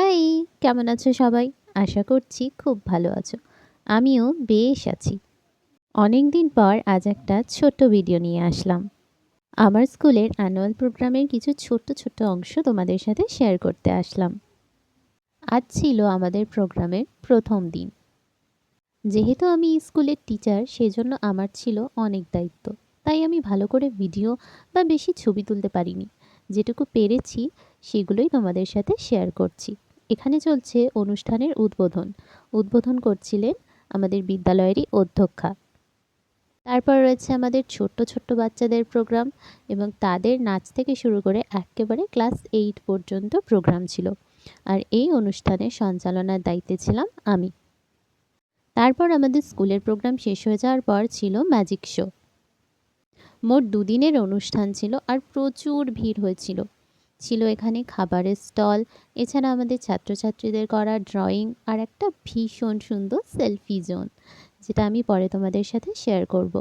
High, কেমন আছো সবাই? আশা করছি খুব ভালো আছো। আমিও বেশ আছি। অনেক দিন পর আজ একটা ছোট্ট ভিডিও নিয়ে আসলাম। আমার স্কুলের অ্যানুয়াল প্রোগ্রামের কিছু ছোট্ট ছোট্ট অংশ তোমাদের সাথে শেয়ার করতে আসলাম। আজ ছিল আমাদের প্রোগ্রামের প্রথম দিন। যেহেতু আমি স্কুলের টিচার, সেজন্য আমার ছিল অনেক দায়িত্ব। তাই আমি ভালো করে ভিডিও বা বেশি ছবি তুলতে পারিনি। যেটুকু পেরেছি সেগুলোই তোমাদের সাথে শেয়ার করছি। এখানে চলছে অনুষ্ঠানের উদ্বোধন। উদ্বোধন করছিলেন আমাদের বিদ্যালয়েরই অধ্যক্ষা। তারপর রয়েছে আমাদের ছোট্ট ছোট্ট বাচ্চাদের প্রোগ্রাম, এবং তাদের নাচ থেকে শুরু করে একেবারে ক্লাস 8 পর্যন্ত প্রোগ্রাম ছিল। আর এই অনুষ্ঠানের সঞ্চালনার দায়িত্বে ছিলাম আমি। তারপর আমাদের স্কুলের প্রোগ্রাম শেষ হয়ে যাওয়ার পর ছিল ম্যাজিক শো। মোট দুদিনের অনুষ্ঠান ছিল আর প্রচুর ভিড় হয়েছিল। ছিল এখানে খাবারের স্টল, এছাড়া আমাদের ছাত্রছাত্রীদের করা ড্রয়িং আর একটা ভীষণ সুন্দর সেলফি জোন, যেটা আমি পরে তোমাদের সাথে শেয়ার করব।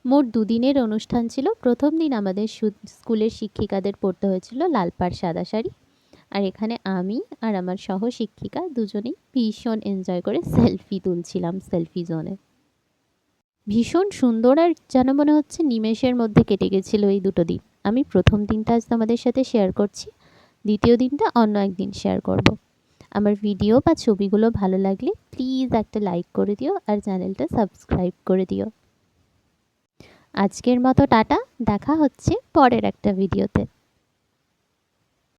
মোট দুদিনের অনুষ্ঠান ছিল। প্রথম দিন আমাদের স্কুলের শিক্ষিকাদের পরতে হয়েছিল লাল পাড় সাদা শাড়ি। আর এখানে আমি আর আমার সহশিক্ষিকা দুজনেই ভীষণ এনজয় করে সেলফি তুলছিলাম সেলফি জোনে। ভীষণ সুন্দর, আর যেন মনে হচ্ছে নিমেষের মধ্যে কেটে গেছিল এই দুটো দিন। আমি প্রথম দিনটা আজ তোমাদের সাথে শেয়ার করছি, দ্বিতীয় দিনটা অন্য একদিন শেয়ার করব। আমার ভিডিও বা ছবিগুলো ভালো লাগলে প্লিজ একটা লাইক করে দিও আর চ্যানেলটা সাবস্ক্রাইব করে দিও। আজকের মতো টাটা, দেখা হচ্ছে পরের একটা ভিডিওতে।